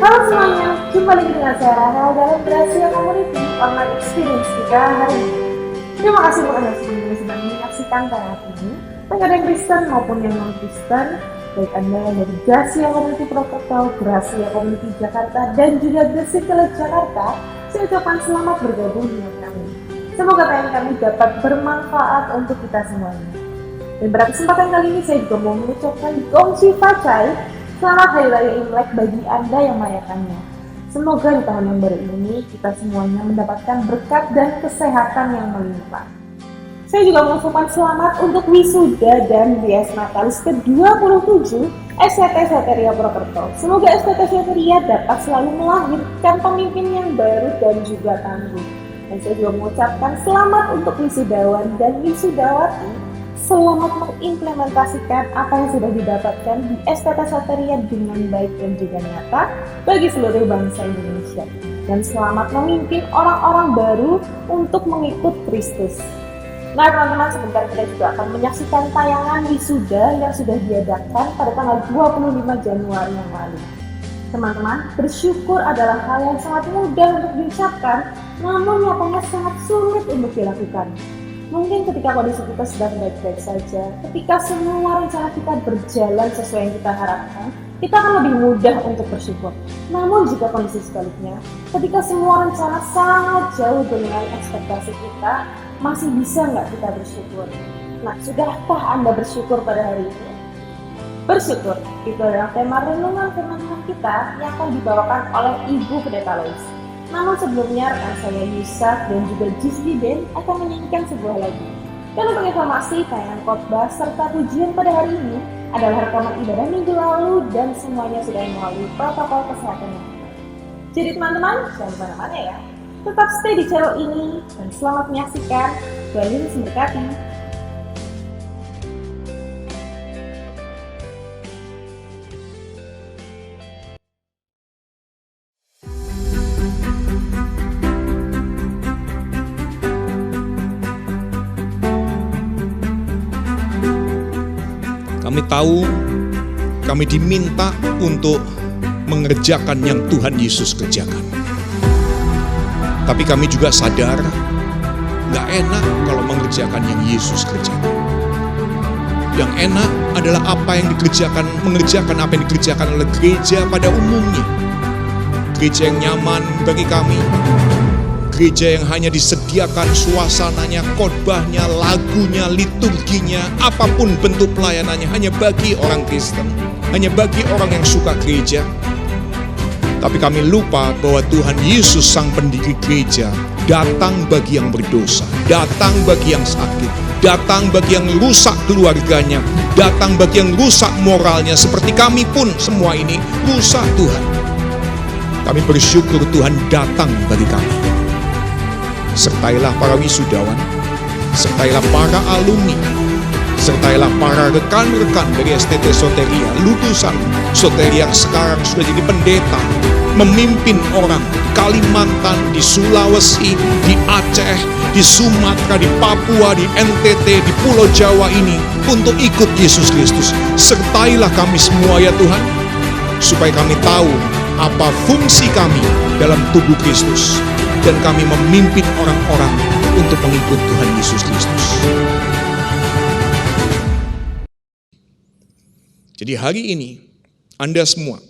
Halo semuanya, jumpa lagi dengan saya Rahel dalam Gracia Community Online Experience kita hari ini. Terima kasih buat Anda semua yang sedang menyaksikan tayangan ini, baik ada yang Kristen maupun yang non-Kristen, baik Anda yang dari Gracia Community Purwokerto, Gracia Community Jakarta, dan juga Gresik Village Jakarta. Saya ucapkan selamat bergabung dengan kami. Semoga tayangan kami dapat bermanfaat untuk kita semuanya. Dan pada kesempatan kali ini saya juga mau mengucapkan Gong Xi Fa Cai, selamat Hari Raya Imlek bagi Anda yang merayakannya. Semoga di tahun yang baru ini kita semuanya mendapatkan berkat dan kesehatan yang melimpah. Saya juga mengucapkan selamat untuk wisuda dan Dies Natalis ke-27 STT Soteria Purwokerto. Semoga STT Soteria dapat selalu melahirkan pemimpin yang baru dan juga tangguh. Dan saya juga mengucapkan selamat untuk wisudawan dan wisudawati. Selamat mengimplementasikan apa yang sudah didapatkan di STT Soteria dengan baik dan juga nyata bagi seluruh bangsa Indonesia. Dan selamat memimpin orang-orang baru untuk mengikut Kristus. Nah teman-teman, sebentar kita juga akan menyaksikan tayangan wisuda yang sudah diadakan pada tanggal 25 Januari yang lalu. Teman-teman, bersyukur adalah hal yang sangat mudah untuk diucapkan, namun nyatanya sangat sulit untuk dilakukan. Mungkin ketika kondisi kita sedang baik-baik saja, ketika semua rencana kita berjalan sesuai yang kita harapkan, kita akan lebih mudah untuk bersyukur. Namun jika kondisi sebaliknya, ketika semua rencana sangat jauh dengan ekspektasi kita, masih bisa nggak kita bersyukur? Nah, sudahkah Anda bersyukur pada hari ini? Bersyukur, itu adalah tema renungan firman Tuhan kita yang akan dibawakan oleh Ibu Pendeta Lois. Namun sebelumnya rekan saya Yusak dan juga Gisli Den akan menyanyikan sebuah lagu. Dan untuk informasi, tayangan khotbah serta pujian pada hari ini adalah rekaman ibadah minggu lalu dan semuanya sudah melalui protokol kesehatan yang ketat. Jadi teman-teman, jangan kemana-mana ya. Tetap stay di channel ini dan selamat menyaksikan. Tuhan Yesus memberkati. Kami tahu, kami diminta untuk mengerjakan yang Tuhan Yesus kerjakan. Tapi kami juga sadar, gak enak kalau mengerjakan yang Yesus kerjakan. Yang enak adalah apa yang dikerjakan, mengerjakan apa yang dikerjakan oleh gereja pada umumnya. Gereja yang nyaman bagi kami, gereja yang hanya disediakan suasananya, khotbahnya, lagunya, liturginya, apapun bentuk pelayanannya hanya bagi orang Kristen, hanya bagi orang yang suka gereja. Tapi kami lupa bahwa Tuhan Yesus sang pendiri gereja datang bagi yang berdosa, datang bagi yang sakit, datang bagi yang rusak keluarganya, datang bagi yang rusak moralnya, seperti kami pun semua ini rusak Tuhan. Kami bersyukur Tuhan datang bagi kami. Sertailah para wisudawan, sertailah para alumni, sertailah para rekan-rekan dari STT Soteria, lulusan Soteria yang sekarang sudah jadi pendeta, memimpin orang di Kalimantan, di Sulawesi, di Aceh, di Sumatera, di Papua, di NTT, di Pulau Jawa ini untuk ikut Yesus Kristus. Sertailah kami semua ya Tuhan, supaya kami tahu apa fungsi kami dalam tubuh Kristus. Dan kami memimpin orang-orang untuk mengikut Tuhan Yesus Kristus. Jadi hari ini, Anda semua,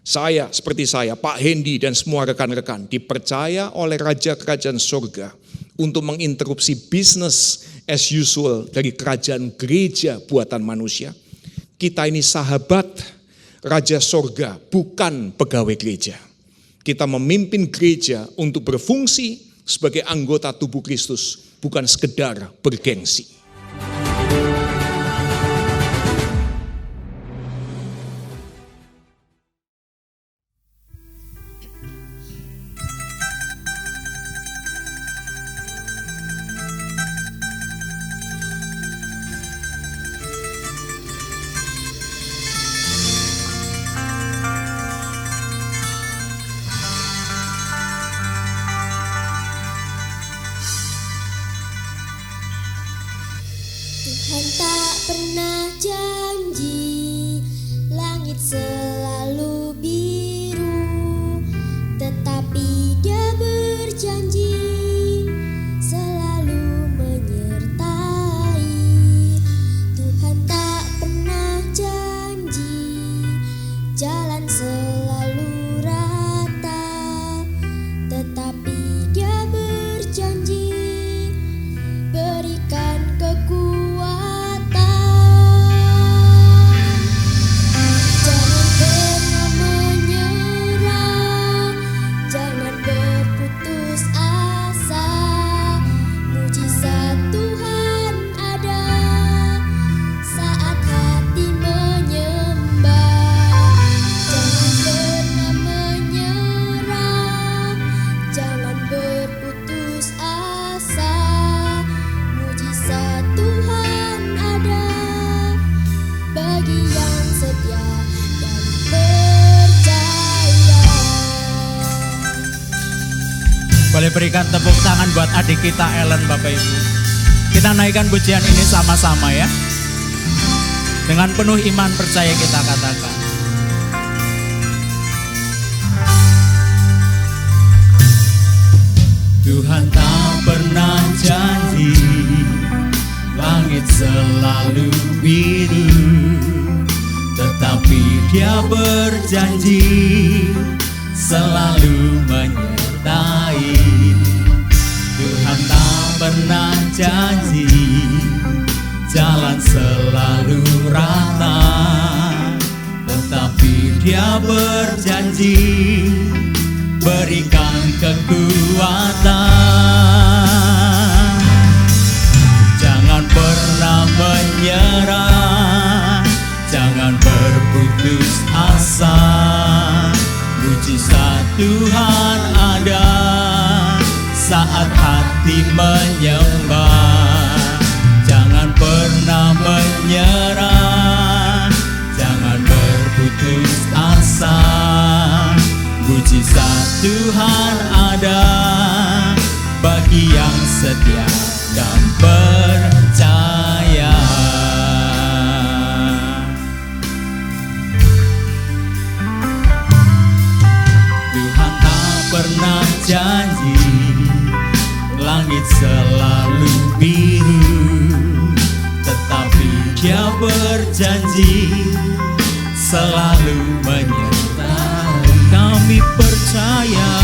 saya seperti saya, Pak Hendy dan semua rekan-rekan dipercaya oleh Raja Kerajaan Surga untuk menginterupsi business as usual dari kerajaan gereja buatan manusia. Kita ini sahabat Raja Surga, bukan pegawai gereja. Kita memimpin gereja untuk berfungsi sebagai anggota tubuh Kristus, bukan sekedar bergengsi. Tuhan tak pernah janji langit selalu biru. Boleh berikan tepuk tangan buat adik kita Ellen, Bapak Ibu. Kita naikkan pujian ini sama-sama ya. Dengan penuh iman percaya kita katakan. Tuhan tak pernah janji langit selalu biru, tetapi Dia berjanji selalu menyertai. Tuhan tak pernah janji jalan selalu rata, tetapi Dia berjanji berikan kekuatan. Jangan pernah menyerah, jangan berputus asa. Mujizat Tuhan ada saat hati menyembah. Jangan pernah menyerah, jangan berputus asa. Mujizat Tuhan ada bagi yang setia dan percaya. Tuhan tak pernah janji langit selalu biru, tetapi Dia berjanji selalu menyertai. Kami percaya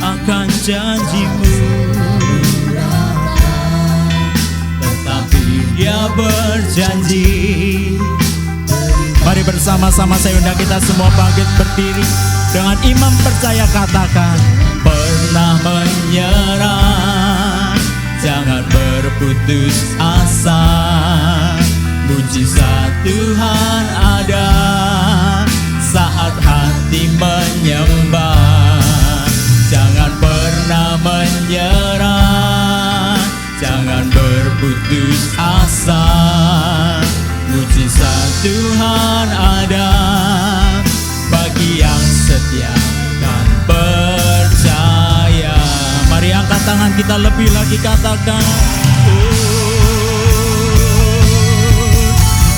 akan janji-Mu, tetapi Dia berjanji. Mari bersama-sama saya undang kita semua bangkit berdiri. Dengan iman percaya katakan, pernah menyerah, jangan berputus asa. Mujizat Tuhan ada saat hati menyembah. Jangan pernah menyerah, jangan berputus asa. Mujizat Tuhan ada bagi yang setia dan percaya. Mari angkat tangan kita lebih lagi katakan,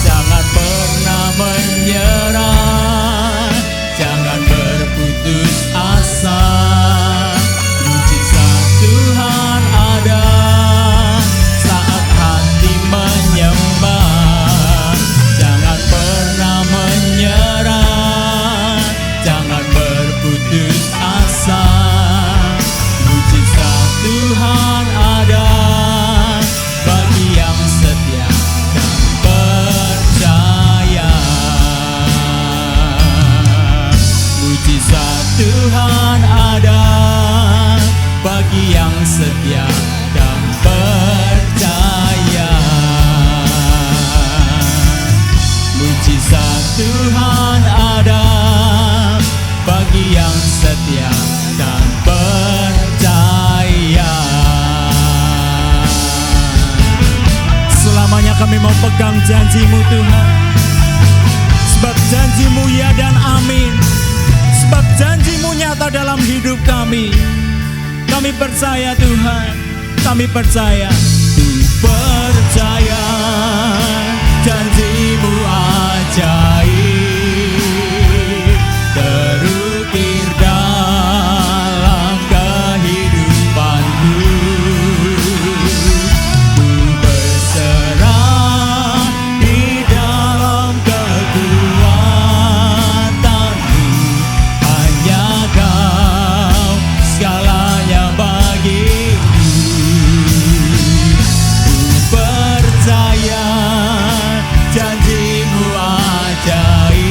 jangan pernah menyerah, jangan berputus asa. Mujizat Tuhan ada saat hati menyembah. Jangan pernah menyerah, jangan berputus asa. Mujizat Tuhan ada bagi yang setia dan percaya. Mujizat Tuhan ada bagi yang setia dan percaya. Mujizat Tuhan ada bagi yang setia dan percaya. Selamanya kami mau pegang janji-Mu Tuhan, sebab janji-Mu ya dan amin. Sebab janji-Mu nyata dalam hidup kami. Kami percaya Tuhan, kami percaya. Ku percaya janji-Mu ajaib, terukir dalam kehidupanku. Ku berserah di dalam kekuatan-Mu. Hanya Kau segalanya bagiku. Ku percaya janji-Mu ajaib,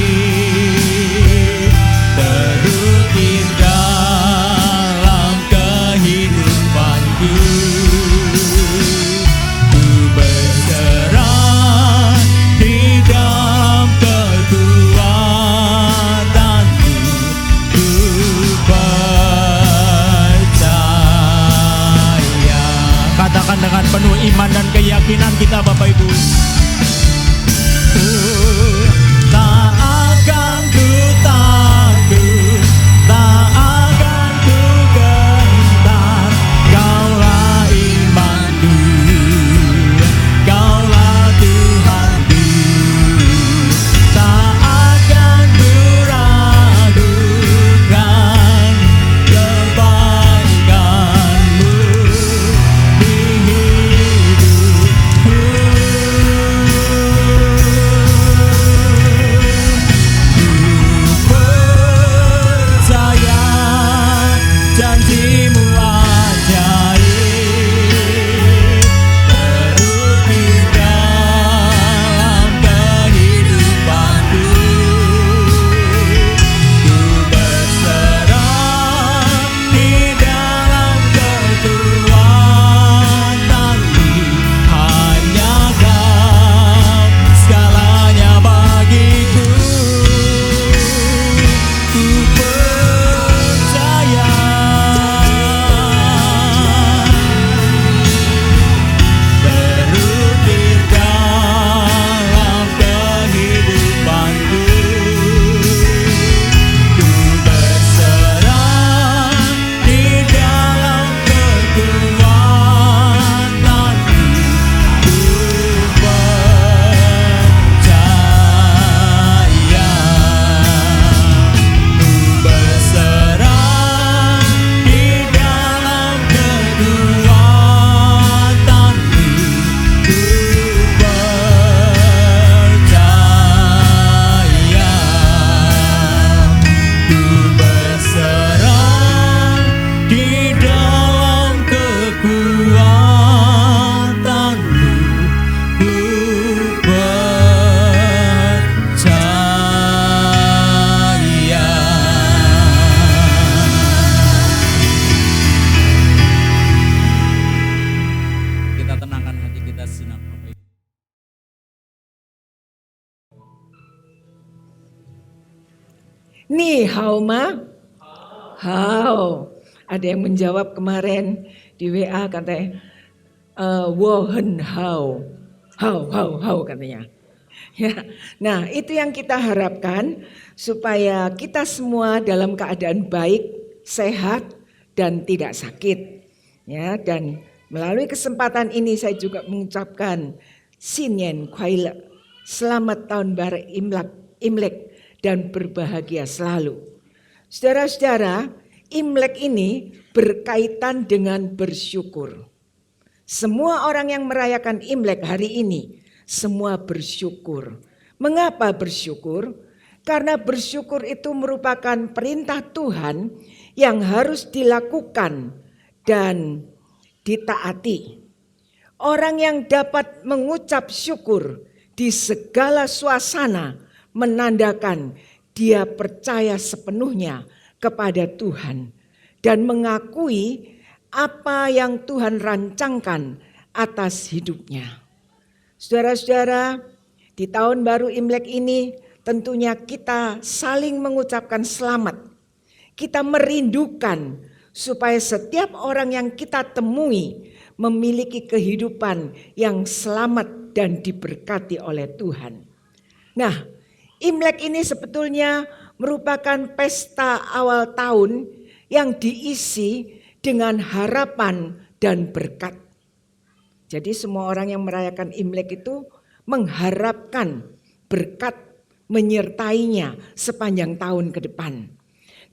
terukir dalam kehidupanku. Ku berserah di dalam kekuatan-Mu. Ku percaya. Katakan dengan penuh iman dan keyakinan kita Bapak Ibu. Tak akan ku takut, tak akan ku Ni hao ma? Hao. Ada yang menjawab kemarin di WA katanya, wo hen hao. Hao katanya. Ya. Nah, itu yang kita harapkan supaya kita semua dalam keadaan baik, sehat dan tidak sakit. Ya, dan melalui kesempatan ini saya juga mengucapkan Xin Nian Kuai Le. Selamat tahun baru Imlek dan berbahagia selalu. Saudara-saudara, Imlek ini berkaitan dengan bersyukur. Semua orang yang merayakan Imlek hari ini, semua bersyukur. Mengapa bersyukur? Karena bersyukur itu merupakan perintah Tuhan yang harus dilakukan dan ditaati. Orang yang dapat mengucap syukur di segala suasana menandakan dia percaya sepenuhnya kepada Tuhan dan mengakui apa yang Tuhan rancangkan atas hidupnya. Saudara-saudara, di tahun baru Imlek ini tentunya kita saling mengucapkan selamat. Kita merindukan supaya setiap orang yang kita temui memiliki kehidupan yang selamat dan diberkati oleh Tuhan. Nah, Imlek ini sebetulnya merupakan pesta awal tahun yang diisi dengan harapan dan berkat. Jadi semua orang yang merayakan Imlek itu mengharapkan berkat menyertainya sepanjang tahun ke depan.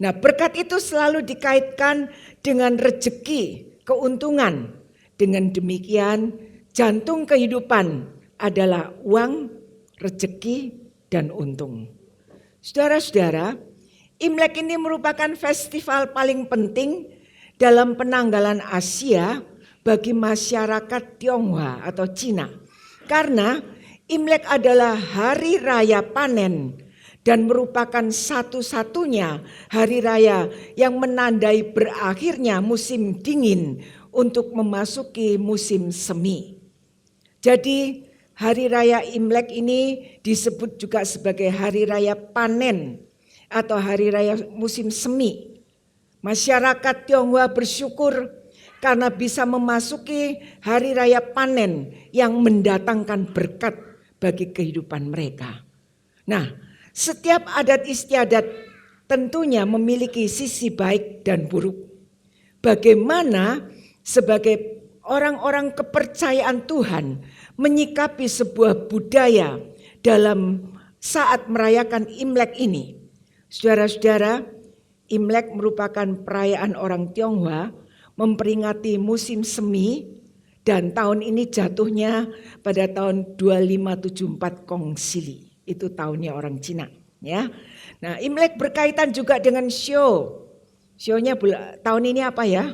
Nah, berkat itu selalu dikaitkan dengan rezeki, keuntungan. Dengan demikian, jantung kehidupan adalah uang, rezeki, dan untung. Saudara-saudara, Imlek ini merupakan festival paling penting dalam penanggalan Asia bagi masyarakat Tionghoa atau Cina. Karena Imlek adalah hari raya panen dan merupakan satu-satunya hari raya yang menandai berakhirnya musim dingin untuk memasuki musim semi. Jadi hari raya Imlek ini disebut juga sebagai hari raya panen atau hari raya musim semi. Masyarakat Tionghoa bersyukur karena bisa memasuki hari raya panen yang mendatangkan berkat bagi kehidupan mereka. Nah, setiap adat istiadat tentunya memiliki sisi baik dan buruk. Bagaimana sebagai orang-orang kepercayaan Tuhan menyikapi sebuah budaya dalam saat merayakan Imlek ini. Saudara-saudara, Imlek merupakan perayaan orang Tionghoa memperingati musim semi dan tahun ini jatuhnya pada tahun 2574 Kongsili. Itu tahunnya orang Cina, ya. Nah, Imlek berkaitan juga dengan show. Show-nya tahun ini apa ya?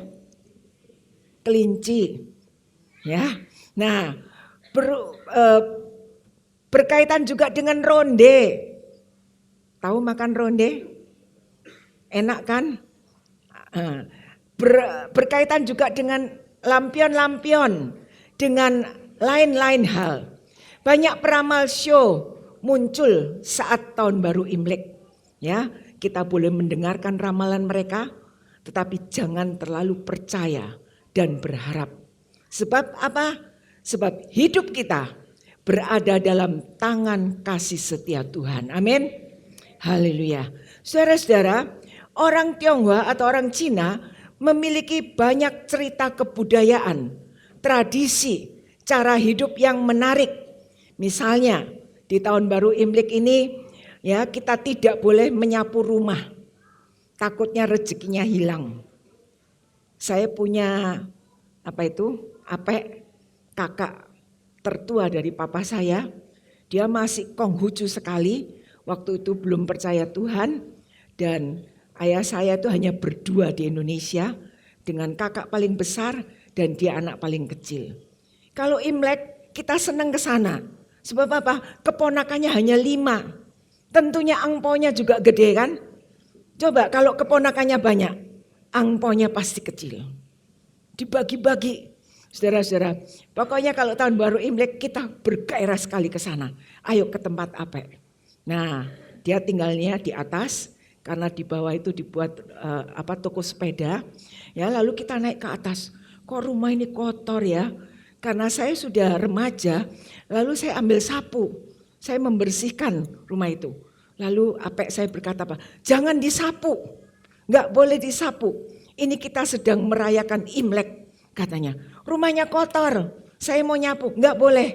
Kelinci, ya. Nah, berkaitan juga dengan ronde. Tahu makan ronde? Enak kan? Berkaitan juga dengan lampion-lampion, dengan lain-lain hal. Banyak peramal show muncul saat tahun baru Imlek. Ya, kita boleh mendengarkan ramalan mereka, tetapi jangan terlalu percaya dan berharap. Sebab apa? Sebab hidup kita berada dalam tangan kasih setia Tuhan. Amin. Haleluya. Saudara-saudara, orang Tionghoa atau orang Cina memiliki banyak cerita kebudayaan, tradisi, cara hidup yang menarik. Misalnya di tahun baru Imlek ini ya kita tidak boleh menyapu rumah. Takutnya rezekinya hilang. Saya punya apek kakak tertua dari papa saya. Dia masih Konghucu sekali. Waktu itu belum percaya Tuhan. Dan ayah saya itu hanya berdua di Indonesia. Dengan kakak paling besar dan dia anak paling kecil. Kalau Imlek kita senang ke sana. Sebab apa? Keponakannya hanya 5. Tentunya angpaunya juga gede kan? Coba kalau keponakannya banyak, angpaunya pasti kecil. Dibagi-bagi, saudara-saudara. Pokoknya kalau tahun baru Imlek kita bergairah sekali ke sana. Ayo ke tempat apek. Nah, dia tinggalnya di atas. karena di bawah itu dibuat toko sepeda. Ya, lalu kita naik ke atas. Kok rumah ini kotor ya? Karena saya sudah remaja, lalu saya ambil sapu. Saya membersihkan rumah itu. Lalu apek saya berkata apa? Jangan disapu. Enggak boleh disapu. Ini kita sedang merayakan Imlek katanya. Rumahnya kotor. Saya mau nyapu. Enggak boleh.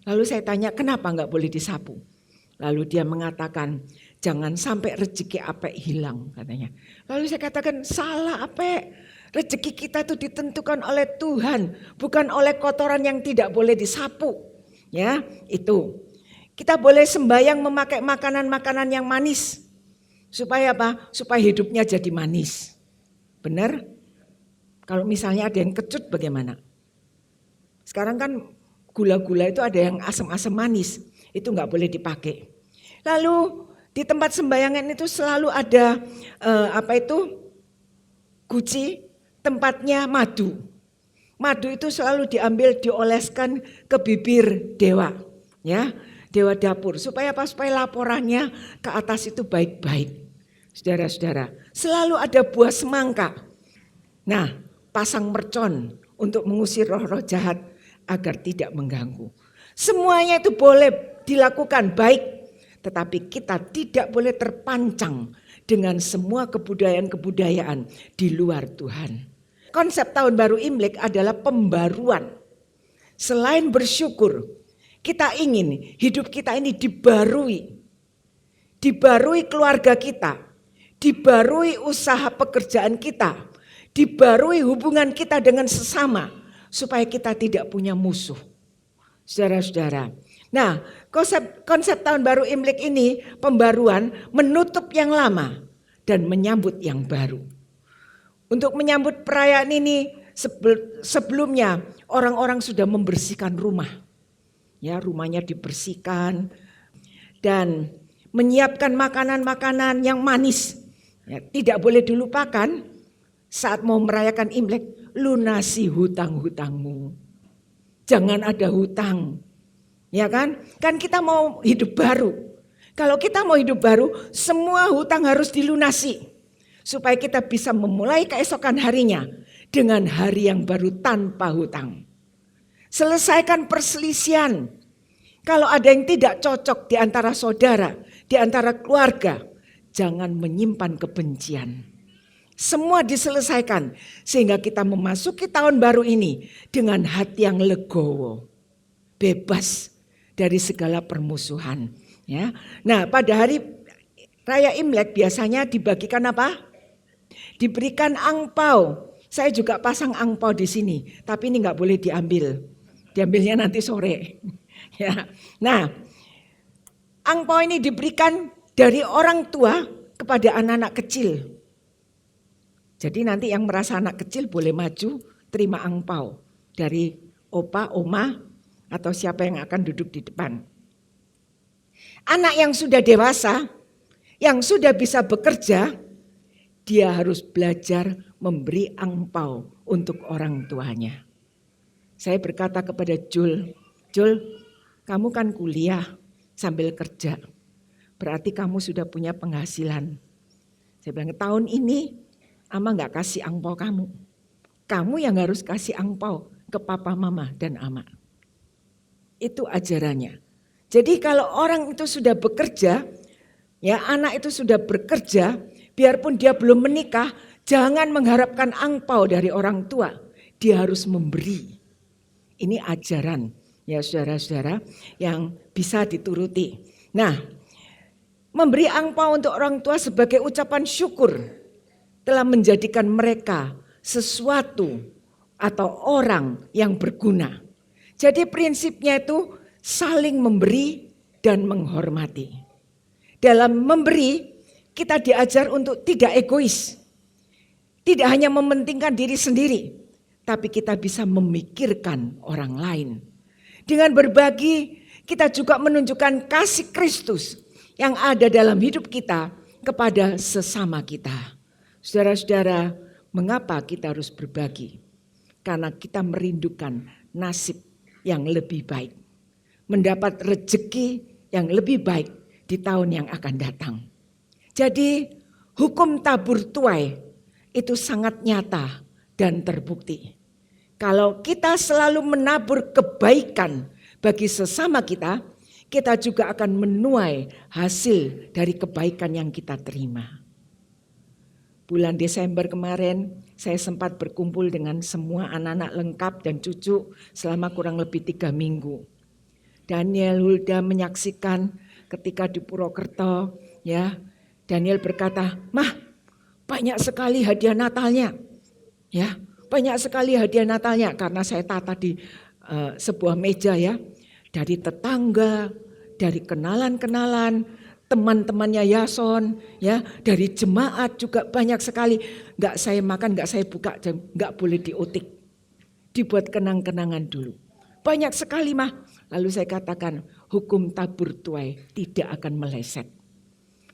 Lalu saya tanya, kenapa enggak boleh disapu? Lalu dia mengatakan, jangan sampai rezeki apek hilang katanya. Lalu saya katakan, salah apek. Rezeki kita itu ditentukan oleh Tuhan, bukan oleh kotoran yang tidak boleh disapu. Ya, itu. Kita boleh sembahyang memakai makanan-makanan yang manis. Supaya apa? Supaya hidupnya jadi manis. Benar? Kalau misalnya ada yang kecut bagaimana? Sekarang kan gula-gula itu ada yang asam-asam manis. Itu enggak boleh dipakai. Lalu di tempat sembayangan itu selalu ada guci, tempatnya madu. Madu itu selalu diambil, dioleskan ke bibir dewa. Ya, dewa dapur. Supaya apa? Supaya laporannya ke atas itu baik-baik. Saudara-saudara, selalu ada buah semangka. Nah, pasang mercon untuk mengusir roh-roh jahat agar tidak mengganggu. Semuanya itu boleh dilakukan baik, tetapi kita tidak boleh terpancang dengan semua kebudayaan-kebudayaan di luar Tuhan. Konsep tahun baru Imlek adalah pembaruan. Selain bersyukur, kita ingin hidup kita ini dibarui. Dibarui keluarga kita, dibarui usaha pekerjaan kita, dibarui hubungan kita dengan sesama, supaya kita tidak punya musuh. Saudara-saudara, nah konsep tahun baru Imlek ini pembaruan menutup yang lama dan menyambut yang baru. Untuk menyambut perayaan ini sebelumnya orang-orang sudah membersihkan rumah. Ya, rumahnya dibersihkan dan menyiapkan makanan-makanan yang manis. Ya, tidak boleh dilupakan saat mau merayakan Imlek, lunasi hutang-hutangmu. Jangan ada hutang. Ya kan? Kan kita mau hidup baru. Kalau kita mau hidup baru, semua hutang harus dilunasi. Supaya kita bisa memulai keesokan harinya dengan hari yang baru tanpa hutang. Selesaikan perselisihan. Kalau ada yang tidak cocok di antara saudara, di antara keluarga, jangan menyimpan kebencian. Semua diselesaikan sehingga kita memasuki tahun baru ini dengan hati yang legowo, bebas dari segala permusuhan. Ya, nah pada hari raya Imlek biasanya dibagikan apa? Diberikan angpau. Saya juga pasang angpau di sini, tapi ini nggak boleh diambil. Diambilnya nanti sore. Ya, nah angpau ini diberikan dari orang tua kepada anak-anak kecil. Jadi nanti yang merasa anak kecil boleh maju terima angpau dari opa, oma, atau siapa yang akan duduk di depan. Anak yang sudah dewasa, yang sudah bisa bekerja, dia harus belajar memberi angpau untuk orang tuanya. Saya berkata kepada Jul, kamu kan kuliah sambil kerja, berarti kamu sudah punya penghasilan. Saya bilang, tahun ini Ama gak kasih angpau kamu. Kamu yang harus kasih angpau ke papa, mama, dan ama. Itu ajarannya. Jadi kalau orang itu sudah bekerja, ya anak itu sudah bekerja, biarpun dia belum menikah, jangan mengharapkan angpau dari orang tua. Dia harus memberi. Ini ajaran ya saudara-saudara yang bisa dituruti. Nah, memberi angpau untuk orang tua sebagai ucapan syukur telah menjadikan mereka sesuatu atau orang yang berguna. Jadi prinsipnya itu saling memberi dan menghormati. Dalam memberi kita diajar untuk tidak egois. Tidak hanya mementingkan diri sendiri, tapi kita bisa memikirkan orang lain. Dengan berbagi kita juga menunjukkan kasih Kristus yang ada dalam hidup kita kepada sesama kita. Saudara-saudara, mengapa kita harus berbagi? Karena kita merindukan nasib yang lebih baik. Mendapat rezeki yang lebih baik di tahun yang akan datang. Jadi hukum tabur tuai itu sangat nyata dan terbukti. Kalau kita selalu menabur kebaikan bagi sesama kita, kita juga akan menuai hasil dari kebaikan yang kita terima. Bulan Desember kemarin saya sempat berkumpul dengan semua anak-anak lengkap dan cucu selama kurang lebih 3 minggu. Daniel Hulda menyaksikan ketika di Purwokerto, ya, Daniel berkata, "Mah, banyak sekali hadiah Natalnya." Ya, banyak sekali hadiah Natalnya karena saya tata di sebuah meja, ya. Dari tetangga, dari kenalan-kenalan, teman-temannya Yason, ya, dari jemaat juga banyak sekali. Enggak saya makan, enggak saya buka, enggak boleh diotik. Dibuat kenang-kenangan dulu. Banyak sekali, Mah. Lalu saya katakan, hukum tabur tuai tidak akan meleset.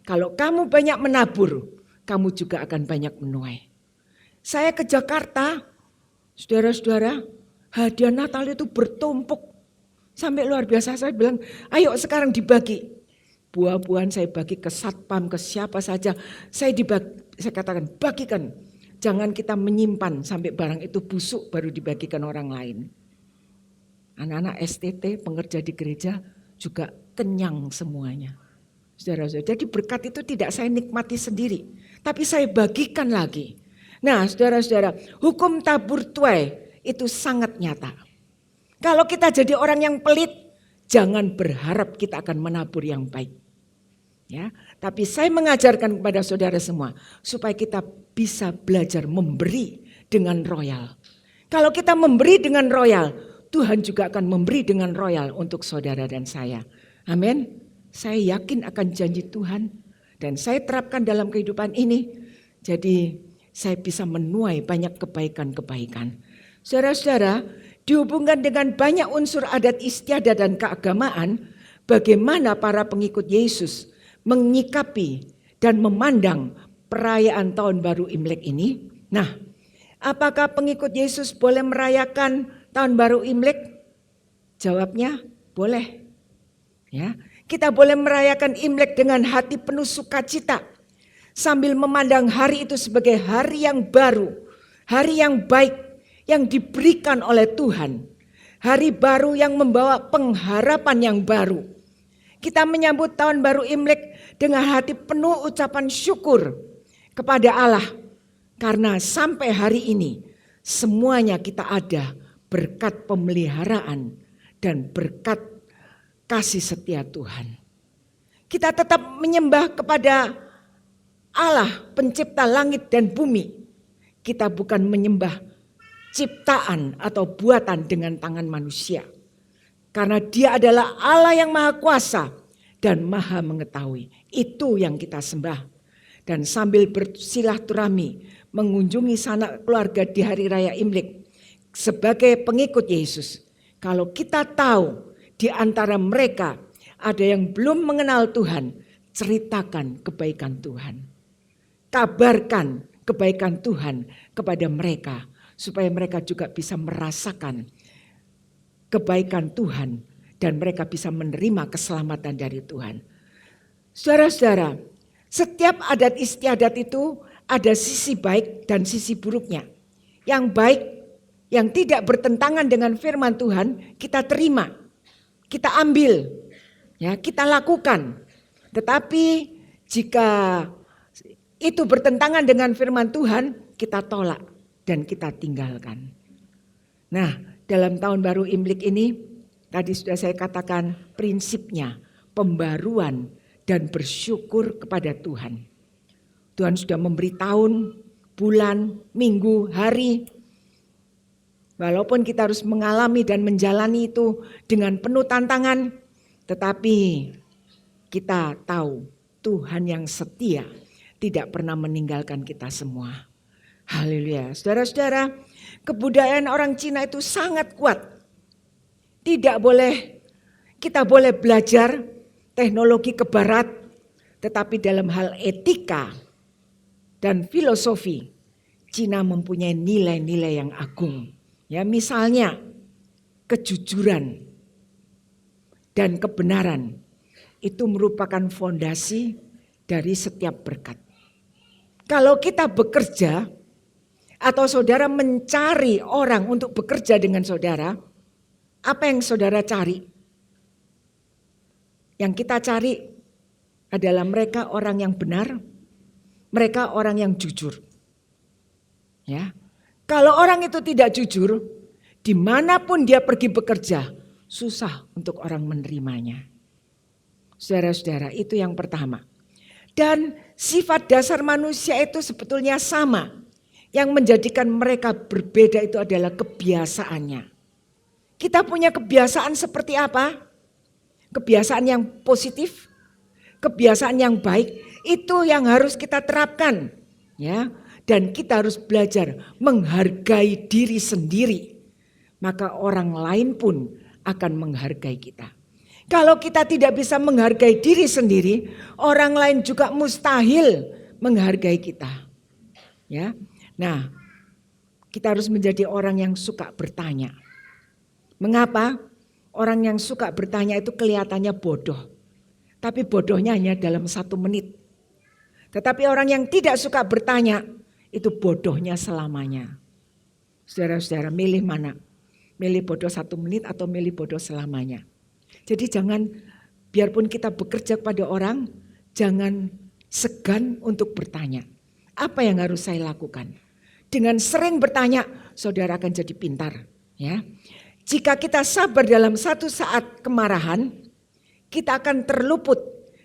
Kalau kamu banyak menabur, kamu juga akan banyak menuai. Saya ke Jakarta, saudara-saudara, hadiah Natal itu bertumpuk. Sampai luar biasa, saya bilang, ayo sekarang dibagi. Buah-buahan saya bagi ke satpam, ke siapa saja. Saya katakan, bagikan. Jangan kita menyimpan sampai barang itu busuk baru dibagikan orang lain. Anak-anak STT, pengerja di gereja juga kenyang semuanya. Saudara-saudara, jadi berkat itu tidak saya nikmati sendiri, tapi saya bagikan lagi. Nah, saudara-saudara, hukum tabur tuai itu sangat nyata. Kalau kita jadi orang yang pelit, jangan berharap kita akan menabur yang baik. Ya, tapi saya mengajarkan kepada saudara semua supaya kita bisa belajar memberi dengan royal. Kalau kita memberi dengan royal, Tuhan juga akan memberi dengan royal untuk saudara dan saya. Amin. Saya yakin akan janji Tuhan dan saya terapkan dalam kehidupan ini. Jadi saya bisa menuai banyak kebaikan-kebaikan. Saudara-saudara, dihubungkan dengan banyak unsur adat istiadat dan keagamaan, bagaimana para pengikut Yesus menyikapi dan memandang perayaan tahun baru Imlek ini. Nah, apakah pengikut Yesus boleh merayakan tahun baru Imlek? Jawabnya boleh. Ya, kita boleh merayakan Imlek dengan hati penuh sukacita sambil memandang hari itu sebagai hari yang baru, hari yang baik yang diberikan oleh Tuhan. Hari baru yang membawa pengharapan yang baru. Kita menyambut tahun baru Imlek dengan hati penuh ucapan syukur kepada Allah karena sampai hari ini semuanya kita ada berkat pemeliharaan dan berkat kasih setia Tuhan. Kita tetap menyembah kepada Allah pencipta langit dan bumi. Kita bukan menyembah ciptaan atau buatan dengan tangan manusia. Karena Dia adalah Allah yang maha kuasa dan maha mengetahui. Itu yang kita sembah. Dan sambil bersilaturahmi mengunjungi sanak keluarga di hari raya Imlek sebagai pengikut Yesus. Kalau kita tahu di antara mereka ada yang belum mengenal Tuhan, ceritakan kebaikan Tuhan. Kabarkan kebaikan Tuhan kepada mereka supaya mereka juga bisa merasakan kebaikan Tuhan dan mereka bisa menerima keselamatan dari Tuhan. Saudara-saudara, setiap adat istiadat itu ada sisi baik dan sisi buruknya. Yang baik, yang tidak bertentangan dengan firman Tuhan, kita terima, kita ambil, ya, kita lakukan. Tetapi jika itu bertentangan dengan firman Tuhan, kita tolak dan kita tinggalkan. Nah, dalam tahun baru Imlek ini, tadi sudah saya katakan prinsipnya pembaruan dan bersyukur kepada Tuhan. Tuhan sudah memberi tahun, bulan, minggu, hari. Walaupun kita harus mengalami dan menjalani itu dengan penuh tantangan, tetapi kita tahu Tuhan yang setia tidak pernah meninggalkan kita semua. Haleluya. Saudara-saudara, kebudayaan orang Cina itu sangat kuat. Kita boleh belajar teknologi ke barat, tetapi dalam hal etika dan filosofi, Cina mempunyai nilai-nilai yang agung. Ya, misalnya kejujuran dan kebenaran itu merupakan fondasi dari setiap berkat. Kalau kita bekerja atau saudara mencari orang untuk bekerja dengan saudara, apa yang saudara cari? Yang kita cari adalah mereka orang yang benar, mereka orang yang jujur. Ya, kalau orang itu tidak jujur, dimanapun dia pergi bekerja, susah untuk orang menerimanya. Saudara-saudara, itu yang pertama. Dan sifat dasar manusia itu sebetulnya sama. Yang menjadikan mereka berbeda itu adalah kebiasaannya. Kita punya kebiasaan seperti apa? Kebiasaan yang positif, kebiasaan yang baik, itu yang harus kita terapkan. Ya, dan kita harus belajar menghargai diri sendiri. Maka orang lain pun akan menghargai kita. Kalau kita tidak bisa menghargai diri sendiri, orang lain juga mustahil menghargai kita. Ya. Nah, kita harus menjadi orang yang suka bertanya. Mengapa? Orang yang suka bertanya itu kelihatannya bodoh. Tapi bodohnya hanya dalam 1 menit. Tetapi orang yang tidak suka bertanya, itu bodohnya selamanya. Saudara-saudara, milih mana? Milih bodoh 1 menit atau milih bodoh selamanya? Jadi jangan, biarpun kita bekerja kepada orang, jangan segan untuk bertanya. Apa yang harus saya lakukan? Dengan sering bertanya, saudara akan jadi pintar. Ya, jika kita sabar dalam satu saat kemarahan, kita akan terluput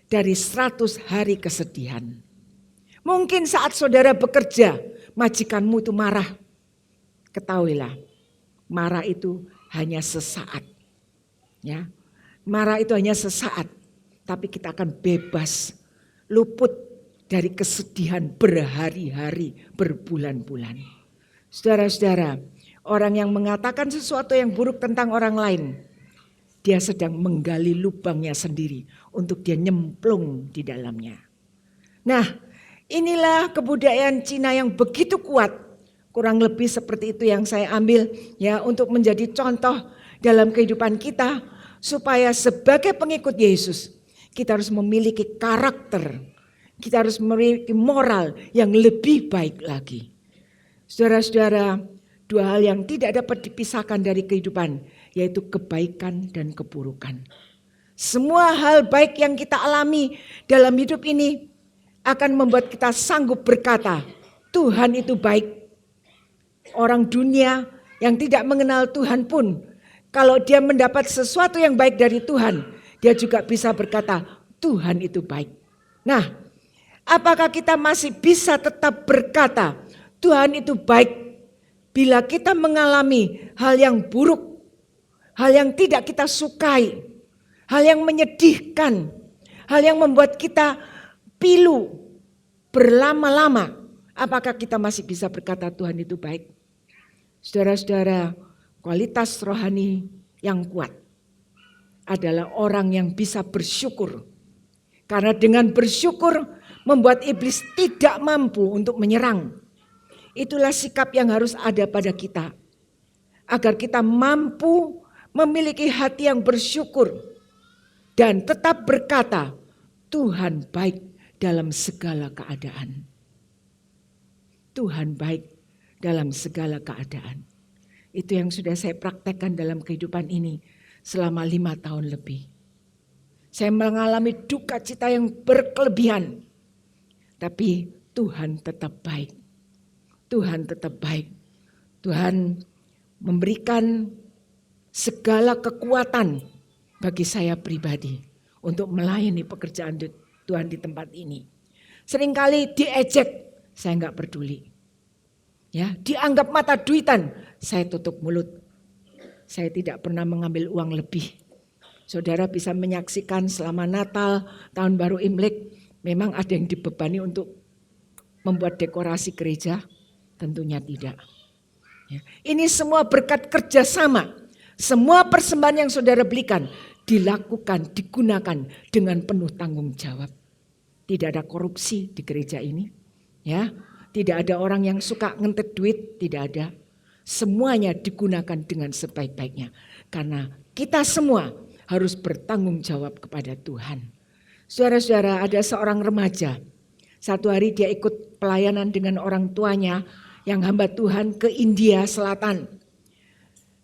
dari 100 hari kesedihan. Mungkin saat saudara bekerja, majikanmu itu marah. Ketahuilah, marah itu hanya sesaat. Ya, marah itu hanya sesaat, tapi kita akan bebas, luput dari kesedihan berhari-hari, berbulan-bulan. Saudara-saudara, orang yang mengatakan sesuatu yang buruk tentang orang lain, dia sedang menggali lubangnya sendiri untuk dia nyemplung di dalamnya. Nah, inilah kebudayaan Cina yang begitu kuat. Kurang lebih seperti itu yang saya ambil ya untuk menjadi contoh dalam kehidupan kita. Supaya sebagai pengikut Yesus, kita harus memiliki karakter. Kita harus memiliki moral yang lebih baik lagi. Saudara-saudara, 2 hal yang tidak dapat dipisahkan dari kehidupan, yaitu kebaikan dan keburukan. Semua hal baik yang kita alami dalam hidup ini akan membuat kita sanggup berkata, Tuhan itu baik. Orang dunia yang tidak mengenal Tuhan pun, kalau dia mendapat sesuatu yang baik dari Tuhan, dia juga bisa berkata, Tuhan itu baik. Nah, apakah kita masih bisa tetap berkata, Tuhan itu baik, bila kita mengalami hal yang buruk, hal yang tidak kita sukai, hal yang menyedihkan, hal yang membuat kita pilu berlama-lama, apakah kita masih bisa berkata Tuhan itu baik? Saudara-saudara, kualitas rohani yang kuat adalah orang yang bisa bersyukur. Karena dengan bersyukur membuat iblis tidak mampu untuk menyerang. Itulah sikap yang harus ada pada kita. Agar kita mampu memiliki hati yang bersyukur. Dan tetap berkata, Tuhan baik dalam segala keadaan. Tuhan baik dalam segala keadaan. Itu yang sudah saya praktekkan dalam kehidupan ini selama 5 tahun lebih. Saya mengalami duka cita yang berkelebihan. Tapi Tuhan tetap baik. Tuhan tetap baik. Tuhan memberikan segala kekuatan bagi saya pribadi untuk melayani pekerjaan Tuhan di tempat ini. Seringkali diejek, saya enggak peduli. Ya, dianggap mata duitan, saya tutup mulut. Saya tidak pernah mengambil uang lebih. Saudara bisa menyaksikan selama Natal, Tahun Baru Imlek, memang ada yang dibebani untuk membuat dekorasi gereja? Tentunya tidak. Ya, ini semua berkat kerjasama. Semua persembahan yang saudara belikan dilakukan, digunakan dengan penuh tanggung jawab. Tidak ada korupsi di gereja ini. Ya, tidak ada orang yang suka ngentet duit, tidak ada. Semuanya digunakan dengan sebaik-baiknya. Karena kita semua harus bertanggung jawab kepada Tuhan. Saudara-saudara, ada seorang remaja. Satu hari dia ikut pelayanan dengan orang tuanya yang hamba Tuhan ke India Selatan.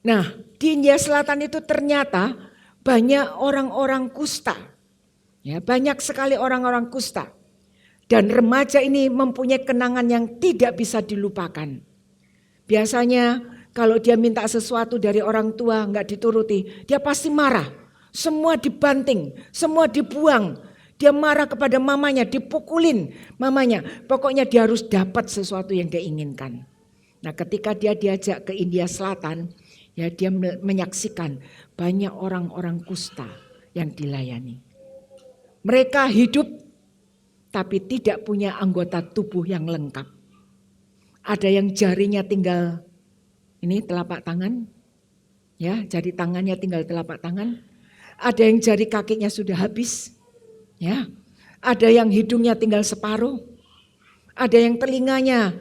Nah, di India Selatan itu ternyata banyak orang-orang kusta. Ya, banyak sekali orang-orang kusta. Dan remaja ini mempunyai kenangan yang tidak bisa dilupakan. Biasanya kalau dia minta sesuatu dari orang tua nggak dituruti, dia pasti marah. Semua dibanting, semua dibuang. Dia marah kepada mamanya, dipukulin mamanya. Pokoknya dia harus dapat sesuatu yang dia inginkan. Nah, ketika dia diajak ke India Selatan, ya dia menyaksikan banyak orang-orang kusta yang dilayani. Mereka hidup tapi tidak punya anggota tubuh yang lengkap. Ada yang jarinya tinggal ini telapak tangan, ya jari tangannya tinggal telapak tangan. Ada yang jari kakinya sudah habis, ya. Ada yang hidungnya tinggal separuh, ada yang telinganya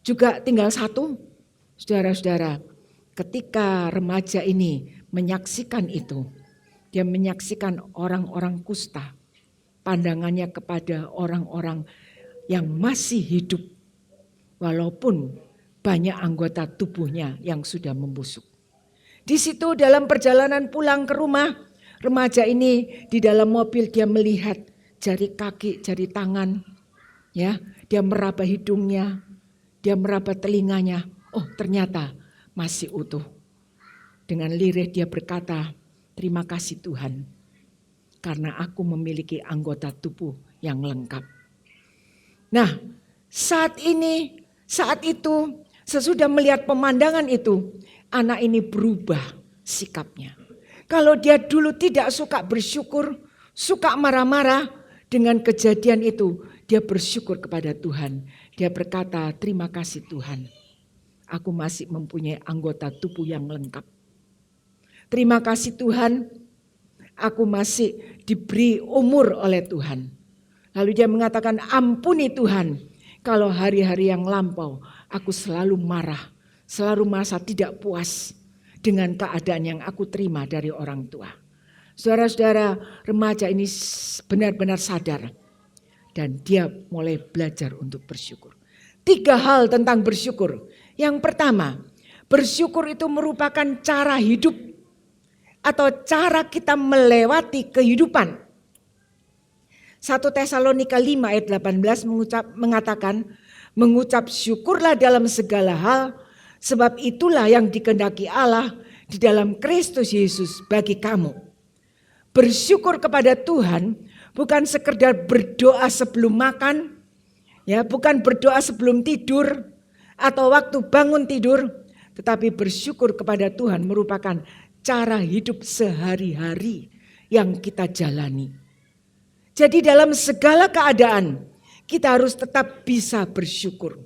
juga tinggal satu. Saudara-saudara, ketika remaja ini menyaksikan itu, dia menyaksikan orang-orang kusta, pandangannya kepada orang-orang yang masih hidup, walaupun banyak anggota tubuhnya yang sudah membusuk. Di situ dalam perjalanan pulang ke rumah, remaja ini di dalam mobil dia melihat jari kaki, jari tangan, ya, dia meraba hidungnya, dia meraba telinganya. Oh, ternyata masih utuh. Dengan lirih dia berkata, "Terima kasih Tuhan, karena aku memiliki anggota tubuh yang lengkap." Nah, saat itu, sesudah melihat pemandangan itu, anak ini berubah sikapnya. Kalau dia dulu tidak suka bersyukur, suka marah-marah, dengan kejadian itu dia bersyukur kepada Tuhan. Dia berkata, "Terima kasih Tuhan, aku masih mempunyai anggota tubuh yang lengkap. Terima kasih Tuhan, aku masih diberi umur oleh Tuhan." Lalu dia mengatakan, "Ampuni Tuhan, kalau hari-hari yang lampau aku selalu marah, selalu merasa tidak puas dengan keadaan yang aku terima dari orang tua." Saudara-saudara, remaja ini benar-benar sadar dan dia mulai belajar untuk bersyukur. 3 hal tentang bersyukur. Yang pertama, bersyukur itu merupakan cara hidup atau cara kita melewati kehidupan. 1 Tesalonika 5 ayat 18 mengatakan, "Mengucap syukurlah dalam segala hal, sebab itulah yang dikehendaki Allah di dalam Kristus Yesus bagi kamu." Bersyukur kepada Tuhan bukan sekedar berdoa sebelum makan, ya, bukan berdoa sebelum tidur atau waktu bangun tidur, tetapi bersyukur kepada Tuhan merupakan cara hidup sehari-hari yang kita jalani. Jadi dalam segala keadaan kita harus tetap bisa bersyukur.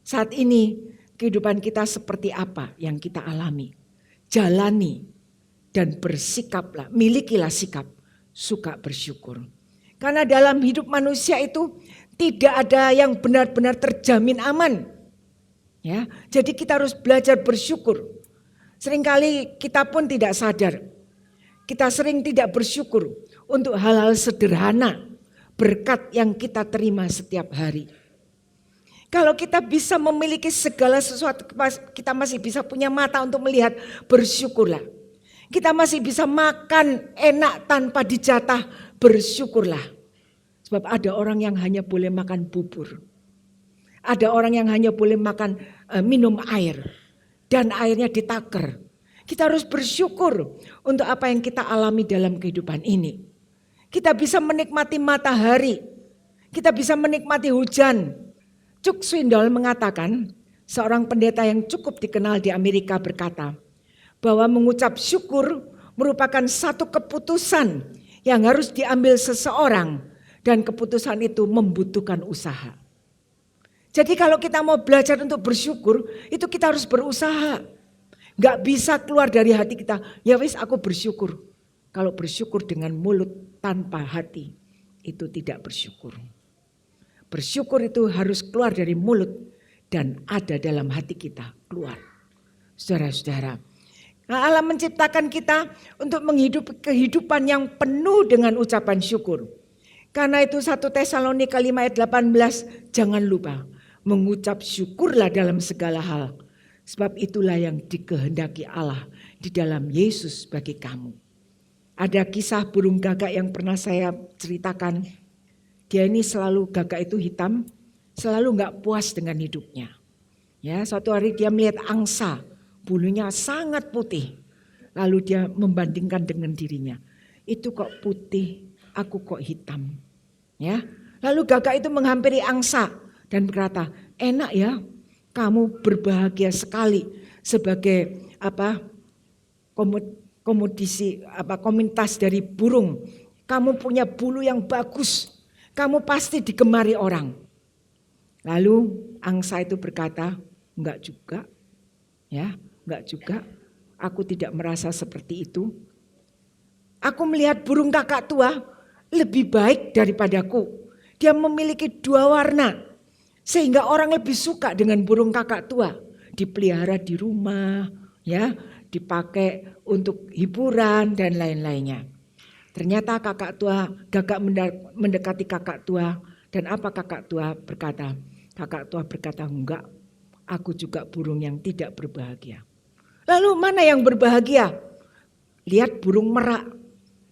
Saat ini kehidupan kita seperti apa yang kita alami? Jalani dan bersikaplah, milikilah sikap suka bersyukur. Karena dalam hidup manusia itu tidak ada yang benar-benar terjamin aman. Ya, jadi kita harus belajar bersyukur. Seringkali kita pun tidak sadar. Kita sering tidak bersyukur untuk hal-hal sederhana, berkat yang kita terima setiap hari. Kalau kita bisa memiliki segala sesuatu, kita masih bisa punya mata untuk melihat, bersyukurlah. Kita masih bisa makan enak tanpa dijatah, bersyukurlah. Sebab ada orang yang hanya boleh makan bubur. Ada orang yang hanya boleh makan minum air. Dan airnya ditaker. Kita harus bersyukur untuk apa yang kita alami dalam kehidupan ini. Kita bisa menikmati matahari. Kita bisa menikmati hujan. Chuck Swindoll mengatakan, seorang pendeta yang cukup dikenal di Amerika berkata, bahwa mengucap syukur merupakan satu keputusan yang harus diambil seseorang dan keputusan itu membutuhkan usaha. Jadi kalau kita mau belajar untuk bersyukur, itu kita harus berusaha. Gak bisa keluar dari hati kita, ya wis aku bersyukur. Kalau bersyukur dengan mulut tanpa hati, itu tidak bersyukur. Bersyukur itu harus keluar dari mulut dan ada dalam hati kita, keluar. Saudara-saudara, nah, Allah menciptakan kita untuk menghidupi kehidupan yang penuh dengan ucapan syukur. Karena itu 1 Tesalonika 5 ayat 18, jangan lupa mengucap syukurlah dalam segala hal. Sebab itulah yang dikehendaki Allah di dalam Yesus bagi kamu. Ada kisah burung gagak yang pernah saya ceritakan. Dia ini selalu, gagak itu hitam, selalu gak puas dengan hidupnya. Ya, suatu hari dia melihat angsa, bulunya sangat putih. Lalu dia membandingkan dengan dirinya. Itu kok putih, aku kok hitam. Ya, lalu gagak itu menghampiri angsa dan berkata, enak ya, kamu berbahagia sekali sebagai komunitas dari burung. Kamu punya bulu yang bagus, kamu pasti digemari orang. Lalu angsa itu berkata, enggak juga, ya, enggak juga. Aku tidak merasa seperti itu. Aku melihat burung kakak tua lebih baik daripadaku. Dia memiliki 2 warna. Sehingga orang lebih suka dengan burung kakak tua. Dipelihara di rumah, ya, dipakai untuk hiburan dan lain-lainnya. Ternyata gagak mendekati kakak tua. Dan apa kakak tua berkata? Kakak tua berkata, enggak, aku juga burung yang tidak berbahagia. Lalu mana yang berbahagia? Lihat burung merak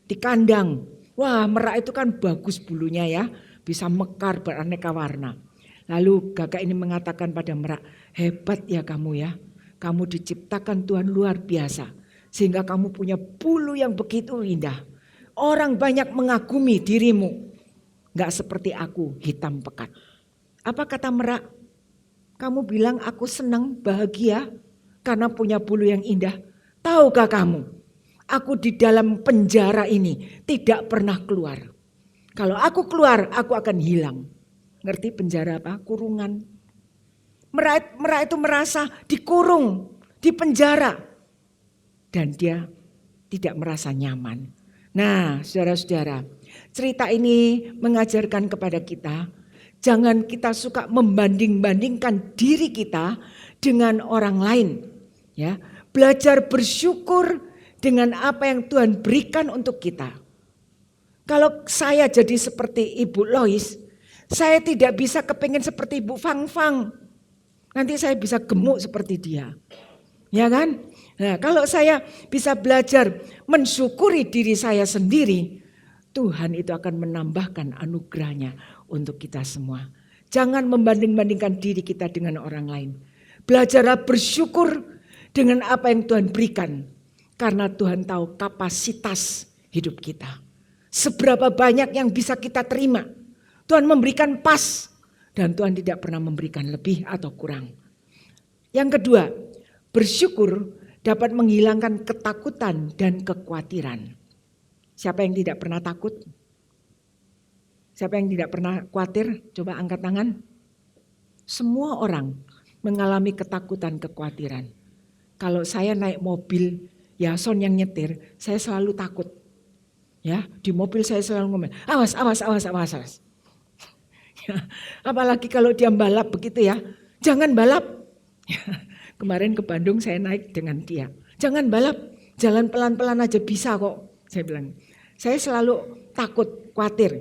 di kandang. Wah, merak itu kan bagus bulunya ya, bisa mekar beraneka warna. Lalu gagak ini mengatakan pada merak, hebat ya kamu ya. Kamu diciptakan Tuhan luar biasa. Sehingga kamu punya bulu yang begitu indah. Orang banyak mengagumi dirimu. Gak seperti aku, hitam pekat. Apa kata merak? Kamu bilang aku senang, bahagia karena punya bulu yang indah. Tahukah kamu? Aku di dalam penjara ini tidak pernah keluar. Kalau aku keluar, aku akan hilang. Ngerti penjara apa? Kurungan. Merak itu merasa dikurung, di penjara. Dan dia tidak merasa nyaman. Nah, saudara-saudara, cerita ini mengajarkan kepada kita, jangan kita suka membanding-bandingkan diri kita dengan orang lain. Ya, belajar bersyukur dengan apa yang Tuhan berikan untuk kita. Kalau saya jadi seperti Ibu Lois, saya tidak bisa kepingin seperti Ibu Fang Fang. Nanti saya bisa gemuk seperti dia. Ya kan? Nah, kalau saya bisa belajar mensyukuri diri saya sendiri, Tuhan itu akan menambahkan anugerahnya untuk kita semua. Jangan membanding-bandingkan diri kita dengan orang lain. Belajarlah bersyukur dengan apa yang Tuhan berikan. Karena Tuhan tahu kapasitas hidup kita. Seberapa banyak yang bisa kita terima. Tuhan memberikan pas. Dan Tuhan tidak pernah memberikan lebih atau kurang. Yang kedua, bersyukur dapat menghilangkan ketakutan dan kekhawatiran. Siapa yang tidak pernah takut? Siapa yang tidak pernah khawatir? Coba angkat tangan. Semua orang mengalami ketakutan, kekhawatiran. Kalau saya naik mobil, Yason yang nyetir, saya selalu takut. Ya, di mobil saya selalu ngomong, awas. Ya, apalagi kalau dia balap begitu ya, jangan balap. Ya, kemarin ke Bandung saya naik dengan dia, jangan balap, jalan pelan-pelan aja bisa kok. Saya bilang, saya selalu takut, khawatir.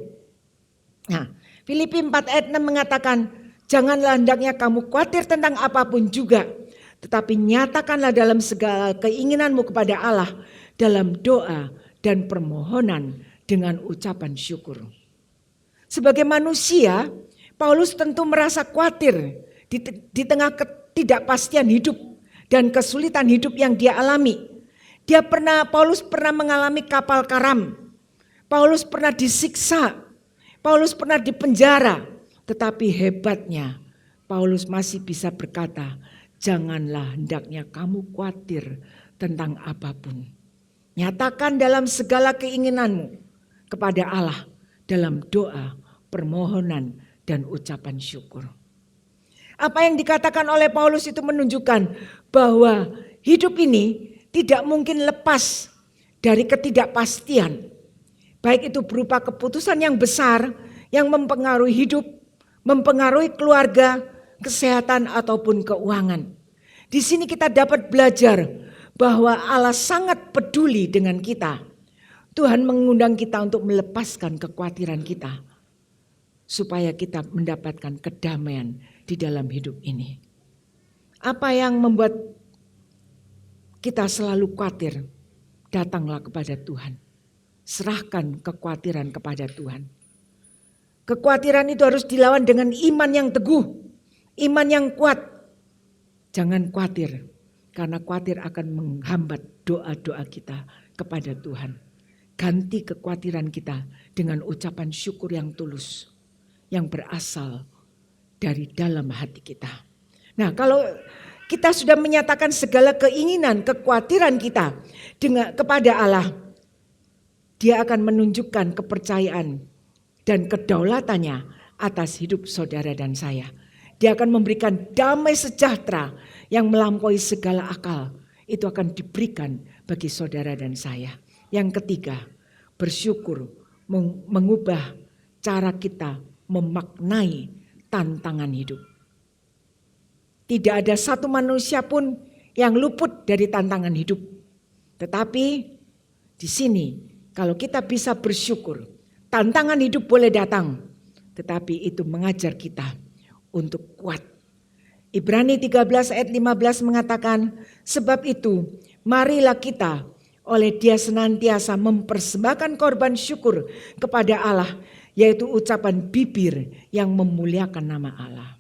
Nah, Filipi 4 ayat 6 mengatakan, janganlah hendaknya kamu khawatir tentang apapun juga, tetapi nyatakanlah dalam segala keinginanmu kepada Allah dalam doa dan permohonan dengan ucapan syukur. Sebagai manusia, Paulus tentu merasa khawatir di tengah ketidakpastian hidup dan kesulitan hidup yang dia alami. Paulus pernah mengalami kapal karam. Paulus pernah disiksa. Paulus pernah dipenjara. Tetapi hebatnya, Paulus masih bisa berkata, janganlah hendaknya kamu khawatir tentang apapun. Nyatakan dalam segala keinginanmu kepada Allah dalam doa, permohonan, dan ucapan syukur. Apa yang dikatakan oleh Paulus itu menunjukkan bahwa hidup ini tidak mungkin lepas dari ketidakpastian. Baik itu berupa keputusan yang besar yang mempengaruhi hidup, mempengaruhi keluarga, kesehatan ataupun keuangan. Di sini kita dapat belajar bahwa Allah sangat peduli dengan kita. Tuhan mengundang kita untuk melepaskan kekhawatiran kita. supaya kita mendapatkan kedamaian di dalam hidup ini. Apa yang membuat kita selalu khawatir? Datanglah kepada Tuhan. Serahkan kekhawatiran kepada Tuhan. Kekhawatiran itu harus dilawan dengan iman yang teguh, iman yang kuat. Jangan khawatir, karena khawatir akan menghambat doa-doa kita kepada Tuhan. Ganti kekhawatiran kita dengan ucapan syukur yang tulus, yang berasal dari dalam hati kita. Nah, kalau kita sudah menyatakan segala keinginan, kekhawatiran kita kepada Allah, Dia akan menunjukkan kepercayaan dan kedaulatannya atas hidup saudara dan saya. Dia akan memberikan damai sejahtera yang melampaui segala akal. Itu akan diberikan bagi saudara dan saya. Yang ketiga, bersyukur mengubah cara kita memaknai tantangan hidup. Tidak ada satu manusia pun yang luput dari tantangan hidup. Tetapi di sini kalau kita bisa bersyukur, tantangan hidup boleh datang, tetapi itu mengajar kita untuk kuat. Ibrani 13 ayat 15 mengatakan, sebab itu marilah kita oleh Dia senantiasa mempersembahkan korban syukur kepada Allah, yaitu ucapan bibir yang memuliakan nama Allah.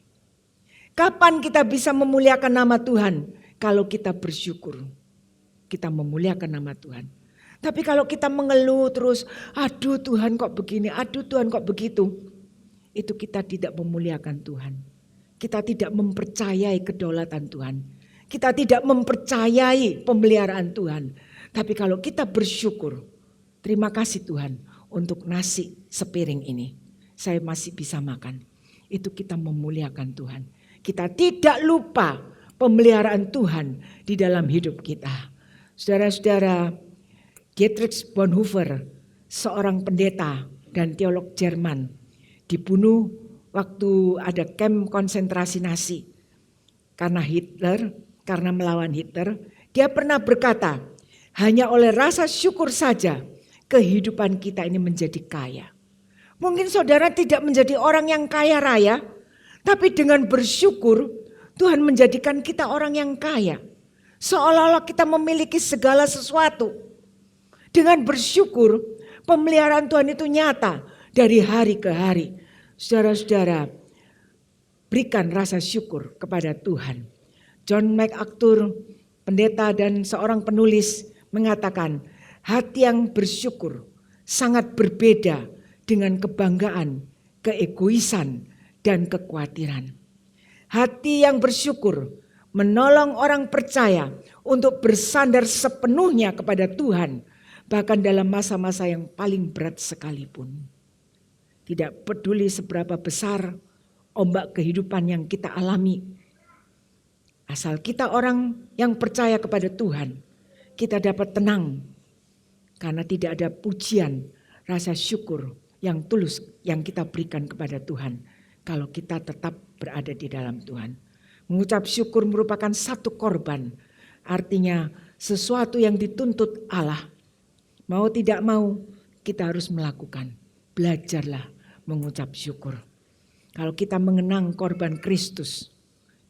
Kapan kita bisa memuliakan nama Tuhan? Kalau kita bersyukur, kita memuliakan nama Tuhan. Tapi kalau kita mengeluh terus, aduh Tuhan kok begini, aduh Tuhan kok begitu, itu kita tidak memuliakan Tuhan. Kita tidak mempercayai kedaulatan Tuhan. Kita tidak mempercayai pemeliharaan Tuhan. Tapi kalau kita bersyukur, terima kasih Tuhan untuk nasi sepiring ini. Saya masih bisa makan. Itu kita memuliakan Tuhan. Kita tidak lupa pemeliharaan Tuhan di dalam hidup kita. Saudara-saudara, Dietrich Bonhoeffer, seorang pendeta dan teolog Jerman, dibunuh waktu ada kamp konsentrasi Nazi. Karena melawan Hitler, dia pernah berkata, hanya oleh rasa syukur saja kehidupan kita ini menjadi kaya. Mungkin saudara tidak menjadi orang yang kaya raya, tapi dengan bersyukur Tuhan menjadikan kita orang yang kaya. Seolah-olah kita memiliki segala sesuatu. Dengan bersyukur pemeliharaan Tuhan itu nyata dari hari ke hari. Saudara-saudara, berikan rasa syukur kepada Tuhan. John MacArthur, pendeta dan seorang penulis mengatakan, hati yang bersyukur sangat berbeda dengan kebanggaan, keegoisan, dan kekhawatiran. Hati yang bersyukur menolong orang percaya untuk bersandar sepenuhnya kepada Tuhan, bahkan dalam masa-masa yang paling berat sekalipun. Tidak peduli seberapa besar ombak kehidupan yang kita alami. Asal kita orang yang percaya kepada Tuhan, kita dapat tenang. Karena tidak ada pujian, rasa syukur yang tulus yang kita berikan kepada Tuhan. Kalau kita tetap berada di dalam Tuhan. Mengucap syukur merupakan satu korban. Artinya sesuatu yang dituntut Allah. Mau tidak mau kita harus melakukan. Belajarlah mengucap syukur. Kalau kita mengenang korban Kristus,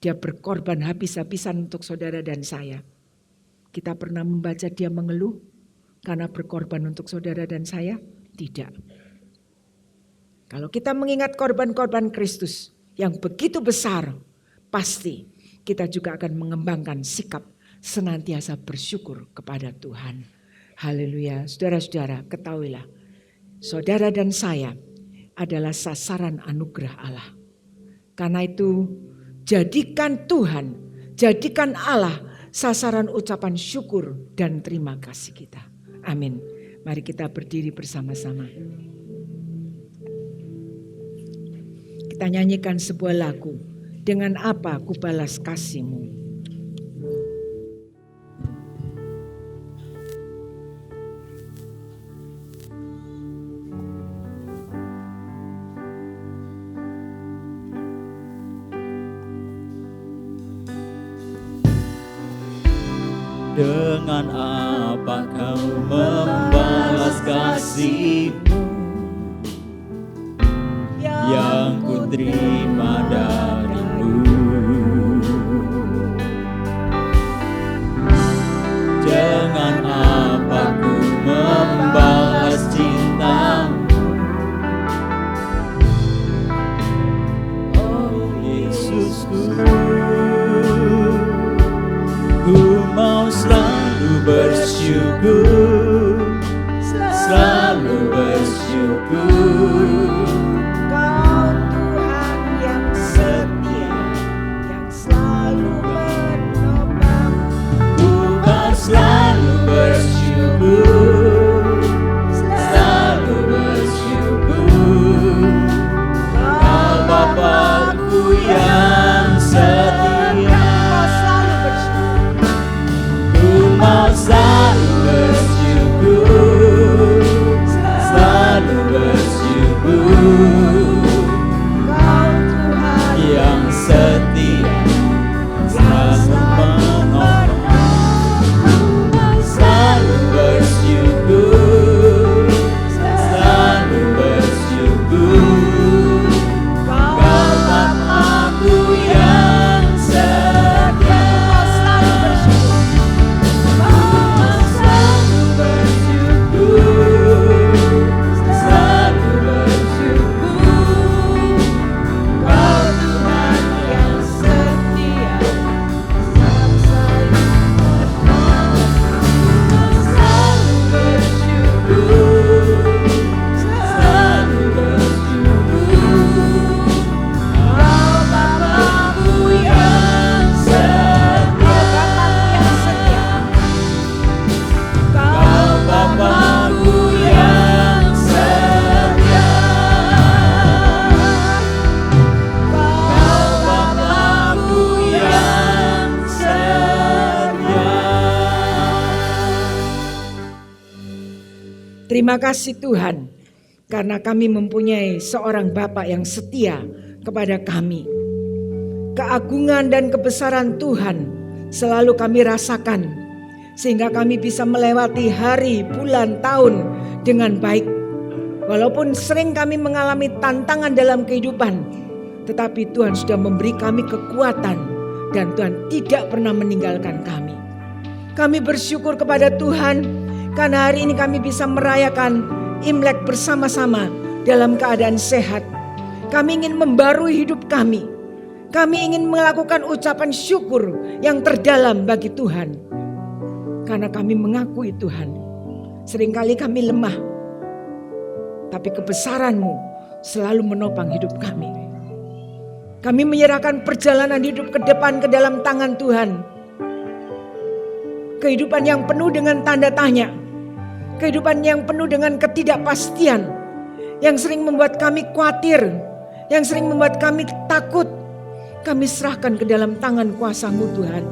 Dia berkorban habis-habisan untuk saudara dan saya. Kita pernah membaca Dia mengeluh karena berkorban untuk saudara dan saya? Tidak. Kalau kita mengingat korban-korban Kristus yang begitu besar, pasti kita juga akan mengembangkan sikap senantiasa bersyukur kepada Tuhan. Haleluya. Saudara-saudara, ketahuilah, saudara dan saya adalah sasaran anugerah Allah. Karena itu, jadikan Tuhan, jadikan Allah sasaran ucapan syukur dan terima kasih kita. Amin. Mari kita berdiri bersama-sama. Kita nyanyikan sebuah lagu, dengan apa ku balas kasih-Mu. Dengan apa kau membalas kasih-Mu yang terima darimu. Dengan apa ku membalas cintamu, oh Yesusku. Ku mau selalu bersyukur, selalu bersyukur. Kau Tuhan yang setia, yang selalu menopang. Ku mau selalu bersyukur, selalu bersyukur. Kau Bapa-Ku yang setia. Ku mau selalu bersyukur, selalu bersyukur. Kau Tuhan Yang setia, selalu menolong. Selalu bersyukur, selalu bersyukur. Kau Bapa-Ku yang setia. Kau selalu bersyukur, selalu bersyukur. Kau Tuhan yang setia, selalu bersyukur, selalu bersyukur. Kau Bapa-Ku yang setia. Kau Bapa-Ku yang setia. Kau Bapa-Ku yang setia. Terima kasih Tuhan, karena kami mempunyai seorang Bapa yang setia kepada kami. Keagungan dan kebesaran Tuhan selalu kami rasakan, sehingga kami bisa melewati hari, bulan, tahun dengan baik. Walaupun sering kami mengalami tantangan dalam kehidupan, tetapi Tuhan sudah memberi kami kekuatan dan Tuhan tidak pernah meninggalkan kami. Kami bersyukur kepada Tuhan karena hari ini kami bisa merayakan Imlek bersama-sama dalam keadaan sehat. Kami ingin membarui hidup kami. Kami ingin melakukan ucapan syukur yang terdalam bagi Tuhan. Karena kami mengakui Tuhan, seringkali kami lemah, tapi kebesaran-Mu selalu menopang hidup kami. Kami menyerahkan perjalanan hidup ke depan ke dalam tangan Tuhan. Kehidupan yang penuh dengan tanda tanya, kehidupan yang penuh dengan ketidakpastian, yang sering membuat kami khawatir, yang sering membuat kami takut, kami serahkan ke dalam tangan kuasa-Mu Tuhan.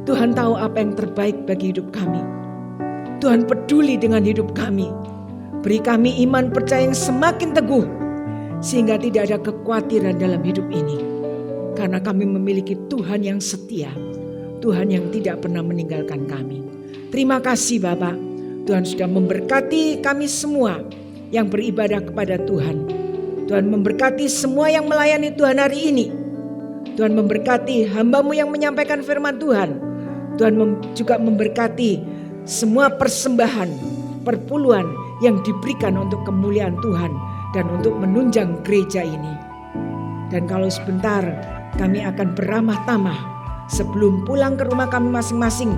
Tuhan tahu apa yang terbaik bagi hidup kami. Tuhan peduli dengan hidup kami. Beri kami iman percaya yang semakin teguh, sehingga tidak ada kekhawatiran dalam hidup ini. Karena kami memiliki Tuhan yang setia, Tuhan yang tidak pernah meninggalkan kami. Terima kasih Bapa. Tuhan sudah memberkati kami semua yang beribadah kepada Tuhan. Tuhan memberkati semua yang melayani Tuhan hari ini. Tuhan memberkati hamba-Mu yang menyampaikan firman Tuhan. Tuhan juga memberkati semua persembahan, perpuluhan yang diberikan untuk kemuliaan Tuhan dan untuk menunjang gereja ini. Dan kalau sebentar kami akan beramah tamah sebelum pulang ke rumah kami masing-masing,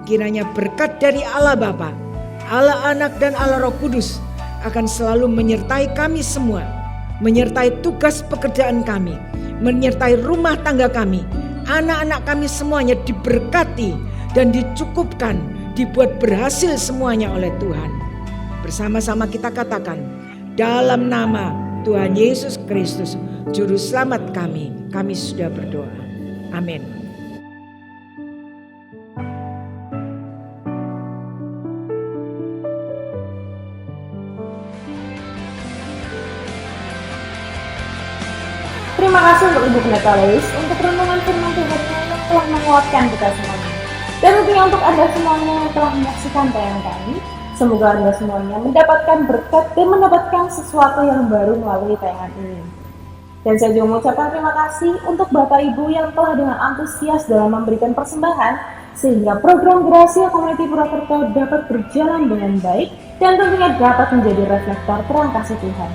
kiranya berkat dari Allah Bapa, Allah Anak dan Allah Roh Kudus akan selalu menyertai kami semua, menyertai tugas pekerjaan kami, menyertai rumah tangga kami, anak-anak kami semuanya diberkati dan dicukupkan, dibuat berhasil semuanya oleh Tuhan. Bersama-sama kita katakan, dalam nama Tuhan Yesus Kristus, Juru Selamat kami sudah berdoa. Amin. Terima kasih untuk Ibu Pendeta Lois untuk renungan firman Tuhan-Nya yang telah menguatkan kita semuanya. Dan tentunya untuk Anda semuanya yang telah menyaksikan tayangan kami, semoga Anda semuanya mendapatkan berkat dan mendapatkan sesuatu yang baru melalui tayangan ini. Dan saya juga mengucapkan terima kasih untuk Bapak Ibu yang telah dengan antusias dalam memberikan persembahan sehingga program Gracia Community Purwokerto dapat berjalan dengan baik dan tentunya dapat menjadi reflektor terang kasih Tuhan.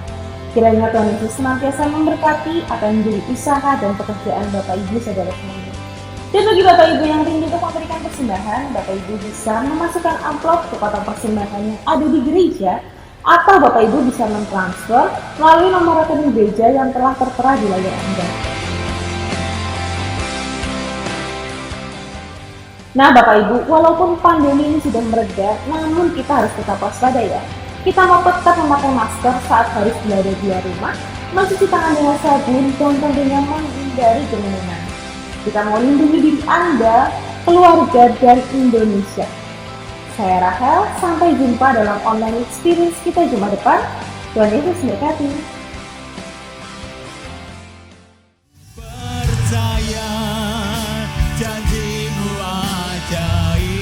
Kiranya Tuhan Yesus senantiasa memberkati apa yang menjadi usaha dan pekerjaan Bapak Ibu saudara semuanya. Dan bagi Bapak Ibu yang rindu untuk memberikan persembahan, Bapak Ibu bisa memasukkan amplop ke kotak persembahan yang ada di gereja, atau Bapak Ibu bisa mentransfer melalui nomor rekening gereja yang telah tertera di layar Anda. Nah Bapak Ibu, walaupun pandemi ini sudah mereda, namun kita harus tetap waspada ya. Kita mau tetap memakai masker saat harus berada di luar rumah, mencuci tangan dengan sabun, dan tentunya menghindari kerumunan. Kita mau lindungi diri Anda, keluarga, dan Indonesia. Saya Rahel, sampai jumpa dalam online experience kita Jumat depan. Tuhan Yesus memberkati. Percaya janjimu ajaib,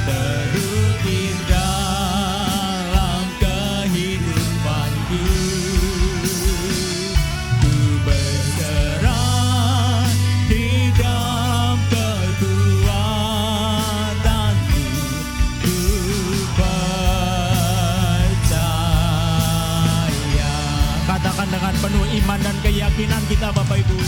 terukir dalam kehidupanku. Ku berserah di dalam kekuatanmu, ku percaya. Katakan dengan penuh iman dan keyakinan kita Bapak Ibu.